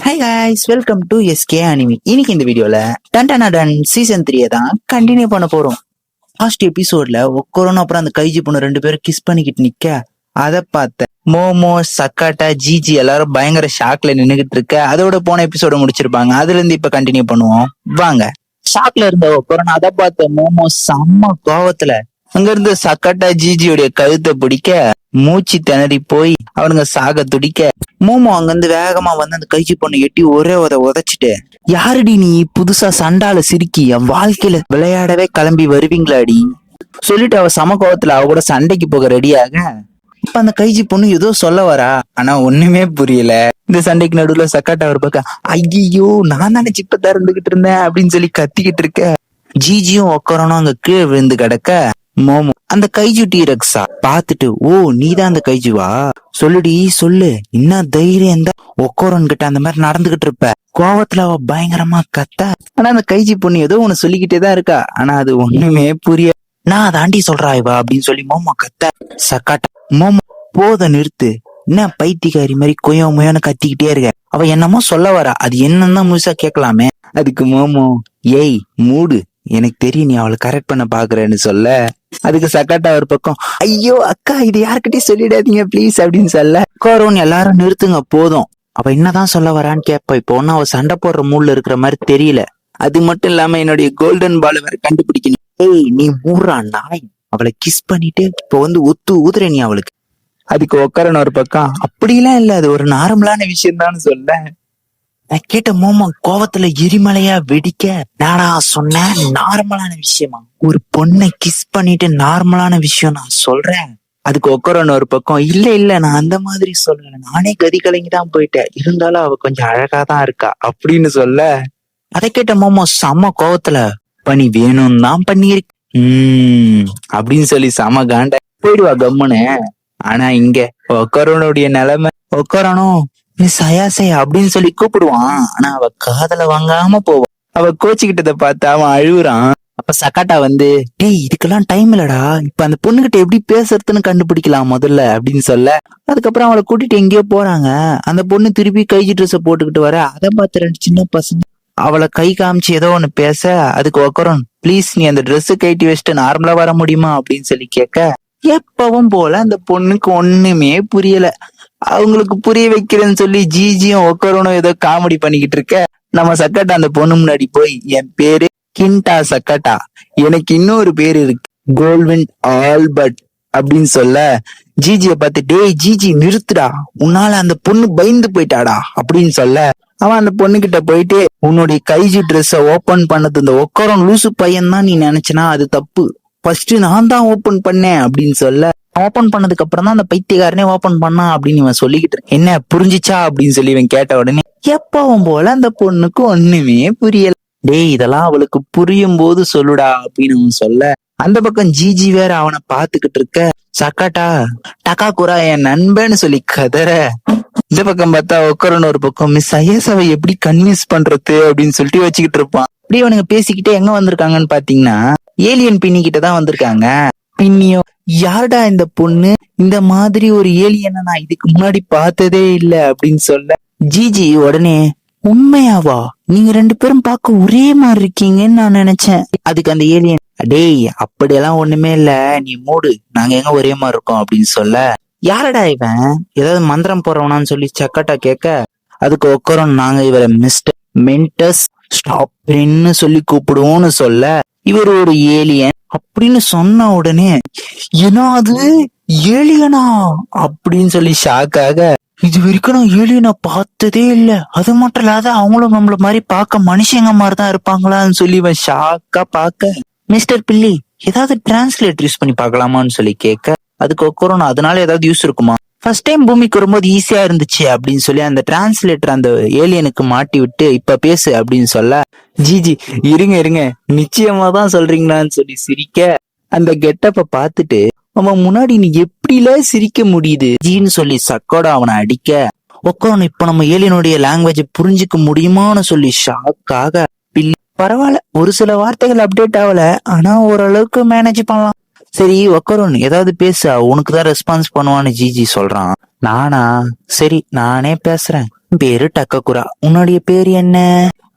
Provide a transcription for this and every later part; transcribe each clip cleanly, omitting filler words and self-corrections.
Hi guys, welcome to SK anime. இன்னைக்கு இந்த வீடியோல டன் சீசன் 3 தான் கண்டினியூ பண்ண போறோம். லாஸ்ட் எபிசோட்ல ஒக்கரோன்னு அப்புறம் அந்த கைஜி பொண்ணு 2 பேரும் கிஸ் பண்ணிக்கிட்டு நிக்க அதை பார்த்த மோமோ, சக்காட்டா, ஜிஜி எல்லாரும் பயங்கர ஷாக்ல நின்னுகிட்டு இருக்க. அதோட போன எபிசோட முடிச்சிருப்பாங்க. அதுல இருந்து இப்ப கண்டினியூ பண்ணுவோம் வாங்க. ஷாக்ல இருந்த ஒக்கரோன்னு அதை பார்த்த மோமோ செம்ம கோவத்துல அங்க இருந்து சக்காட்டா ஜிஜியோடைய கழுத்தை பிடிக்க மூச்சு திணறி போய் அவனுங்க சாக துடிக்க மோமோ அங்கிருந்து வேகமா வந்து அந்த கைச்சி பொண்ணு எட்டி ஒரே உதைச்சிட்டு, யாருடி நீ புதுசா சண்டால சிரிக்கி என் வாழ்க்கையில விளையாடவே கிளம்பி வருவீங்களாடி சொல்லிட்டு அவ சம கோவத்துல அவ கூட சண்டைக்கு போக ரெடியாக. இப்ப அந்த கைச்சி பொண்ணு ஏதோ சொல்ல வரா, ஆனா ஒண்ணுமே புரியல. இந்த சண்டைக்கு நடுவுல சக்காட்டா ஒரு பக்கம் ஐயோ நான் தானே சிப்பத்தா இருந்துகிட்டு இருந்தேன் அப்படின்னு சொல்லி கத்திக்கிட்டு இருக்க. ஜிஜியும் உட்காரணும் அங்க கீழே விழுந்து கிடக்க மோமோ அந்த கைஜு டீரக்ஸா பாத்துட்டு, ஓ நீதான் அந்த கைஜுவா, சொல்லுடி சொல்லு, என்ன தைரியம் தான் ஒக்கோரன் கிட்ட அந்த மாதிரி நடந்துகிட்டு இருப்ப. கோவத்துல அவ பயங்கரமா கத்த. ஆனா அந்த கைஜி பொண்ணு ஏதோ ஒண்ணு சொல்லிக்கிட்டே தான் இருக்கா, ஆனா அது ஒண்ணுமே புரிய. நான் தாண்டி சொல்றா இவா அப்படின்னு சொல்லி மோமோ கத்த. சக்காட்டா மோமோ போத நிறுத்து, என்ன பைத்தியக்காரி மாதிரி கொய்யோ முயோன்னு கத்திக்கிட்டே இருக்க, அவ என்னமோ சொல்ல வரா, அது என்னன்னா முழுசா கேட்கலாமே. அதுக்கு மோமோ ஏய் மூடு, எனக்கு தெரியும் நீ அவளை கரெக்ட் பண்ண பாக்குறேன்னு சொல்ல. அதுக்கு சக்காட்டா ஒரு பக்கம் ஐயோ அக்கா இது யாருக்கிட்டயும் சொல்லிடாதீங்க பிளீஸ் அப்படின்னு சொல்ல. கோரோன் எல்லாரும் நிறுத்துங்க போதும், அவ என்னதான் சொல்ல வரான்னு கேப்ப. இப்போ ஒன்னும் அவ சண்டை போடுற மூட்ல இருக்கிற மாதிரி தெரியல. அது மட்டும் இல்லாம என்னுடைய கோல்டன் பால் வேற கண்டுபிடிக்கணும். ஏய் நீ மூடுறா நாய், அவளை கிஸ் பண்ணிட்டு இப்போ வந்து ஊதுற நீ அவளுக்கு. அதுக்கு உட்காரன் ஒரு பக்கம் அப்படிலாம் இல்ல, அது ஒரு நார்மலான விஷயம் தான் சொல்ல. நான் கேட்ட மோமோ கோவத்துல எரிமலையா வெடிக்க, நானா சொன்னேன் நார்மலான விஷயமா, ஒரு பொண்ணை கிஸ் பண்ணிட்டு நார்மலான விஷயம் நான் சொல்றேன். அதுக்கு உட்காரன்னு ஒரு பக்கம் இல்ல நான் அந்த மாதிரி சொல்லல, நானே கதி கலங்கிதான் போயிட்டேன், இருந்தாலும் அவ கொஞ்சம் அழகாதான் இருக்கா அப்படின்னு சொல்ல. அதை கேட்ட மோமோ செம்ம கோவத்துல பண்ணி வேணும் தான் பண்ணியிருக்கு அப்படின்னு சொல்லி செம காண்ட போயிடுவா கம்முன்னு. ஆனா இங்க உட்காரனுடைய நிலைமை, உட்காரனும் மிஸ் அயாசை அப்படின்னு சொல்லி கூப்பிடுவான், ஆனா அவ காதல வாங்காம போவான். அவ கோச்சுக்கிட்டத பார்த்து அவன் அழுகுறான். அப்ப சக்காட்டா வந்து டேய் இதுக்கெல்லாம் டைம் இல்லடா, இப்ப அந்த பொண்ணுகிட்ட எப்படி பேசுறதுன்னு கண்டுபிடிக்கலாம் முதல்ல அப்படின்னு சொல்ல. அதுக்கப்புறம் அவளை கூட்டிட்டு எங்கேயோ போறாங்க. அந்த பொண்ணு திருப்பி கைஜி ட்ரெஸ் போட்டுக்கிட்டு வர, அதை பார்த்து 2 சின்ன பசங்க அவளை கை காமிச்சு ஏதோ ஒண்ணு பேச. அதுக்கு உட்காரோன் ப்ளீஸ் நீ அந்த ட்ரெஸ் கைட்டி வச்சுட்டு நார்மலா வர முடியுமா அப்படின்னு சொல்லி கேட்க, எப்பவும் போல அந்த பொண்ணுக்கு ஒண்ணுமே புரியல. அவங்களுக்கு புரிய வைக்கிறேன்னு சொல்லி ஜிஜியும் ஒக்கரனும் ஏதோ காமெடி பண்ணிக்கிட்டு இருக்க. நம்ம சக்காட்டா அந்த பொண்ணு முன்னாடி போய் என் பேரு கிண்டா சக்காட்டா, எனக்கு இன்னொரு பேரு இருக்கு கோல்வின் ஆல்பர்ட் அப்படின்னு சொல்ல. ஜிஜிய பார்த்து டேய் ஜிஜி நிறுத்துடா, உன்னால அந்த பொண்ணு பயந்து போயிட்டாடா அப்படின்னு சொல்ல. அவன் அந்த பொண்ணு கிட்ட போயிட்டு உன்னுடைய கைஜி ட்ரெஸ்ஸ ஓபன் பண்ணது இந்த ஒக்கரம் லூசு பையன் தான் நீ நினைச்சனா அது தப்பு, ஃபர்ஸ்ட் நான் தான் ஓபன் பண்ணேன் அப்படின்னு சொல்ல. ஓபன் பண்ணதுக்கு அப்புறம் தான் அந்த பைத்தியக்காரனே ஓபன் பண்ணான் அப்படின்னு இவன் சொல்லிக்கிட்டு என்ன புரிஞ்சிச்சா அப்படின்னு சொல்லி இவன் கேட்ட உடனே எப்பவும் போல அந்த பொண்ணுக்கு ஒண்ணுமே புரியல. டேய் இதெல்லாம் அவளுக்கு புரியும் போது சொல்லுடா அப்படின்னு அவன் சொல்ல. அந்த பக்கம் ஜிஜி வேற அவனை பாத்துக்கிட்டு இருக்க. சக்காட்டா டக்கா குரா என் நண்பன்னு சொல்லி கதற. இந்த பக்கம் பார்த்தா உட்காரன்னு ஒரு பக்கம் மிஸ் ஐஎஸ்ஐ எப்படி கன்வின்ஸ் பண்றது அப்படின்னு சொல்லிட்டு வச்சுக்கிட்டு இருப்பான். அப்படியே அவனுங்க பேசிக்கிட்டே எங்க வந்திருக்காங்கன்னு பாத்தீங்கன்னா ஏலியன் பின்னி கிட்ட தான் வந்திருக்காங்க. பின்னியோ யாருடா இந்த பொண்ணு, இந்த மாதிரி ஒரு ஏலியனை நான் இதுக்கு முன்னாடி பார்த்ததே இல்ல அப்படின்னு சொல்ல. ஜிஜி உடனே உண்மையாவா, நீங்க 2 பேரும் பார்க்க ஒரே மாதிரி இருக்கீங்கன்னு நான் நினைச்சேன். அதுக்கு அந்த ஏலியன் டேய் அப்படியெல்லாம் ஒண்ணுமே இல்ல நீ மூடு, நாங்க எங்க ஒரே மாதிரி இருக்கோம் அப்படின்னு சொல்ல. யாரடா இவன், ஏதாவது மந்திரம் போறவனான்னு சொல்லி சக்காட்டா கேட்க. அதுக்கு உட்காரோம் நாங்க இவரை மிஸ்டர் மென்டஸ் ஸ்டாப்ன்னு சொல்லி கூப்பிடுவோம்னு சொல்ல. இவர் ஒரு ஏலியன் அப்படின்னு சொன்ன உடனே ஏன்னா அது ஏலியனா அப்படின்னு சொல்லி ஷாக்காக, இது வரைக்கும் நான் ஏலியனை பார்த்ததே இல்ல, அது மட்டும் இல்லாத அவங்களும் நம்மள மாதிரி பார்க்க மனுஷங்க மாதிரிதான் இருப்பாங்களான்னு சொல்லி இவன் ஷாக்கா பார்க்க. மிஸ்டர் பில்லி ஏதாவது டிரான்ஸ்லேட் யூஸ் பண்ணி பார்க்கலாமான்னு சொல்லி கேட்க. அதுக்கு ஒக்கரோனா அதனால ஏதாவது யூஸ் இருக்குமா, ஃபர்ஸ்ட் டைம் பூமிக்கு வரும்போது ஈஸியா இருந்துச்சு அப்படின்னு சொல்லி அந்த டிரான்ஸ்லேட்டர் அந்த ஏலியனுக்கு மாட்டி விட்டு இப்ப பேசு அப்படின்னு சொல்ல. ஜிஜி இருங்க நிச்சயமா தான் சொல்றீங்களான்னு சொல்லி சிரிக்க. அந்த கெட்டப்ப பார்த்துட்டு அவன் முன்னாடி நீ எப்படில சிரிக்க முடியுது ஜின்னு சொல்லி சக்கோட அவனை அடிக்க. உட்காரணும் இப்ப நம்ம ஏலியனுடைய லாங்குவேஜ் புரிஞ்சுக்க முடியுமான்னு சொல்லி ஷாக்காக. பரவாயில்ல ஒரு சில வார்த்தைகள் அப்டேட் ஆகல, ஆனா ஓரளவுக்கு மேனேஜ் பண்ணலாம். சரி உட்காரோன் ஏதாவது பேச, உனக்குதான் ரெஸ்பான்ஸ் பண்ணுவான்னு ஜிஜி சொல்றான். நானா சரி நானே பேசுறேன். பேரு டக்ககுரா, உன்னுடைய பேரு என்ன?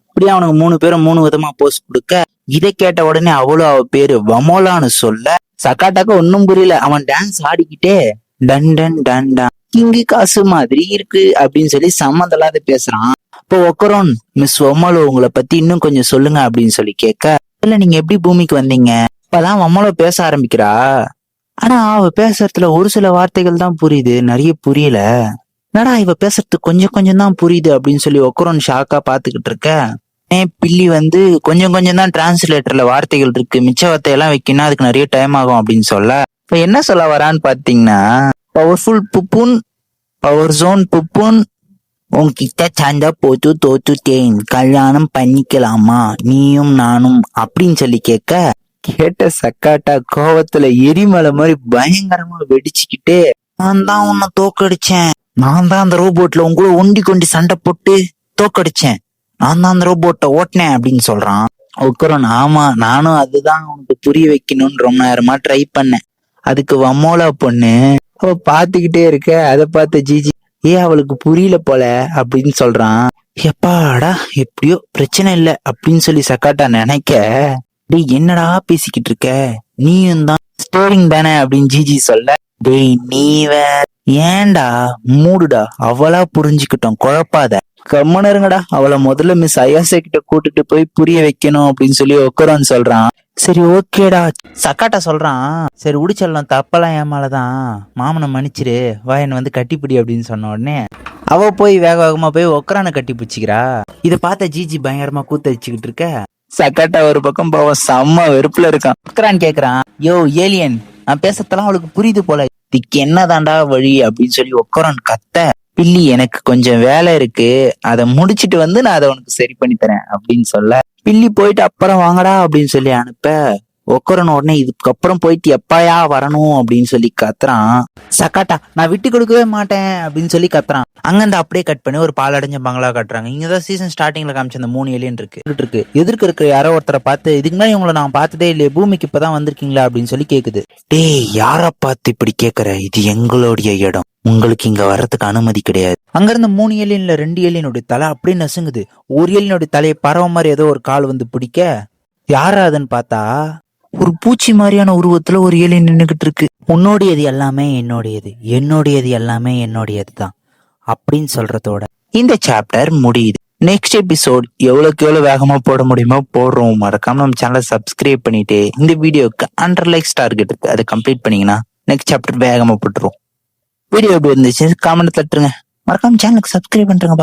அப்படியே அவனுக்கு 3 பேரும் 3 விதமா போஸ் கொடுக்க, இதை கேட்ட உடனே அவளும் அவ பேரு வமோலான்னு சொல்ல, சக்காட்டாக்க ஒன்னும் புரியல. அவன் டான்ஸ் ஆடிக்கிட்டே டன் டன் டன் டன் கிங்கி காசு மாதிரி இருக்கு அப்படின்னு சொல்லி சம்மந்தம் பேசுறான். இப்போ ஒக்கரோன், மிஸ் வமோலோ உங்களை பத்தி இன்னும் கொஞ்சம் சொல்லுங்க அப்படின்னு சொல்லி கேட்க, இல்ல நீங்க எப்படி பூமிக்கு வந்தீங்க? இப்பதான் வமோலோ பேச ஆரம்பிக்கிறா. ஆனா அவ பேசுறதுல ஒரு சில வார்த்தைகள் தான் புரியுது, நிறைய புரியல. என்னடா இவ பேசுறது கொஞ்சம் கொஞ்சம் தான் புரியுது அப்படின்னு சொல்லி ஒக்கரோன் ஷாக்கா பாத்துக்கிட்டு இருக்க. பில்லி வந்து கொஞ்சம் கொஞ்சம் தான் டிரான்ஸ்லேட்டர்ல வார்த்தைகள் இருக்கு, மிச்ச வார்த்தையெல்லாம் வைக்கணும், அதுக்கு நிறைய டைம் ஆகும் அப்படின்னு சொல்ல, இப்ப என்ன சொல்ல வரான்னு பாத்தீங்கன்னா, பவர்ஃபுல் புப்புன், பவர் ஜோன் புப்புன், உன்கிட்ட சண்டை போட்டு தோத்துட்டேன், கல்யாணம் பண்ணிக்கலாமா நீயும் நானும் அப்படின்னு சொல்லி கேட்ட சக்காட்டா கோவத்துல எரிமலை மாதிரி பயங்கரமா வெடிச்சுக்கிட்டே, நான் தான் உன்னை தோக்கடிச்சேன், நான் தான் அந்த ரோபோட்ல உங்களை ஒண்டி கொண்டி சண்டை போட்டு தோக்கடிச்சேன், நான் தான் அந்த ரோபோட்டை ஓட்டினேன் அப்படின்னு சொல்றான். ஒக்கரோன், ஆமா நானும் அதுதான் உனக்கு புரிய வைக்கணும்னு ரொம்ப நேரமா ட்ரை பண்ணேன். அதுக்கு வமோலா பொண்ணு அவ பாத்துக்கிட்டே இருக்க, அதை பார்த்த ஜிஜி, அவளுக்கு புரியல போல அப்படின்னு சொல்றான். எப்பாடா எப்படியோ பிரச்சனை இல்லை அப்படின்னு சொல்லி சக்காட்டா நினைக்க, டேய் என்னடா பேசிக்கிட்டு இருக்க, நீயும் தான் ஸ்டோரிங் தானே அப்படின்னு ஜிஜி சொல்ல, டேய் நீ வேற ஏன்டா மூடுடா, அவளா புரிஞ்சுக்கிட்டோம், குழப்பாத, கம்மனருங்கடா, அவளை முதல்ல மிஸ் அயாசே கிட்ட கூட்டிட்டு போய் புரிய வைக்கணும் அப்படின்னு சொல்லி ஒக்கரோன்னு சொல்றான். சரி ஓகேடா சக்காட்டா சொல்றான். சரி உடிச்சல்லாம் தப்பெல்லாம் ஏமாலதான், மாமனை மன்னிச்சிரு, வா என்ன வந்து கட்டிப்பிடி அப்படின்னு சொன்ன உடனே அவ போய் வேக வேகமா போய் ஒக்கரான கட்டி பிடிச்சிக்கிறா. இதை பார்த்த ஜிஜி பயங்கரமா கூத்தடிச்சுக்கிட்டு இருக்க, சக்காட்டா ஒரு பக்கம் பாவம் செம்ம வெறுப்புல இருக்கான். ஒக்கரான் கேக்குறான், யோ ஏலியன், நான் பேசத்தெல்லாம் அவளுக்கு புரியுது போல, இதுக்கு என்னதாண்டா வழி அப்படின்னு சொல்லி ஒக்கரான் கத்த, பில்லி எனக்கு கொஞ்சம் வேலை இருக்கு, அதை முடிச்சிட்டு வந்து நான் அதை உனக்கு சரி பண்ணி தரேன் அப்படின்னு சொல்ல, பில்லி போயிட்டு அப்புறம் வாங்கடா அப்படின்னு சொல்லி அனுப்ப, ஒக்கரோன் உடனே இதுக்கப்புறம் போயிட்டு எப்பாயா வரணும் அப்படின்னு சொல்லி கத்துறான். சக்காட்டா நான் விட்டு கொடுக்கவே மாட்டேன் அப்படின்னு சொல்லி கத்துறான். அங்கிருந்து அப்படியே கட் பண்ணி ஒரு பாலடைஞ்ச பங்களா காட்டுறாங்க. இங்கதான் சீசன் ஸ்டார்டிங்ல காமிச்ச அந்த 3 ஏலியன் இருக்கு. எதிர்க்க இருக்கிற யாரோ ஒருத்தரை பார்த்து, இதுக்கு முன்னாடி உங்களை நான் பார்த்ததே இல்லையே, பூமிக்கு இப்பதான் வந்திருக்கீங்களா அப்படின்னு சொல்லி கேக்குது. டேய் யார பார்த்து இப்படி கேக்குற, இது எங்களுடைய இடம், உங்களுக்கு இங்க வர்றதுக்கு அனுமதி கிடையாது. அங்க இருந்த 3 ஏலியன்ல 2 ஏலியனுடைய தலை அப்படியே நசுங்குது. ஒரு ஏலியனுடைய தலையை பறவை மாதிரி ஏதோ ஒரு கால் வந்து பிடிக்க, யாரா அதுன்னு பார்த்தா ஒரு பூச்சி மாதிரியான உருவத்துல ஒரு ஏலியன் நின்னுகிட்டு இருக்கு. உன்னோடையது எல்லாமே என்னோடையது, என்னோடையது எல்லாமே என்னோடையது தான் அப்படின்னு சொல்றதோட இந்த சாப்டர் முடியுது. நெக்ஸ்ட் எபிசோட் எவ்வளவுக்கு எவ்வளவு வேகமா போட முடியுமோ போடுறோம். மறக்காம நம்ம சேனலை சப்ஸ்கிரைப் பண்ணிட்டு இந்த வீடியோக்கு 100 லைக்ஸ் டார்கெட் இருக்கு, அதை கம்ப்ளீட் பண்ணீங்கன்னா நெக்ஸ்ட் சாப்டர் வேகமா போட்டுரும். வீடியோ எப்படி இருந்துச்சு காமெண்ட் தட்டுருங்க, மறக்காம சேனலுக்கு சப்ஸ்கிரைப் பண்றேங்க.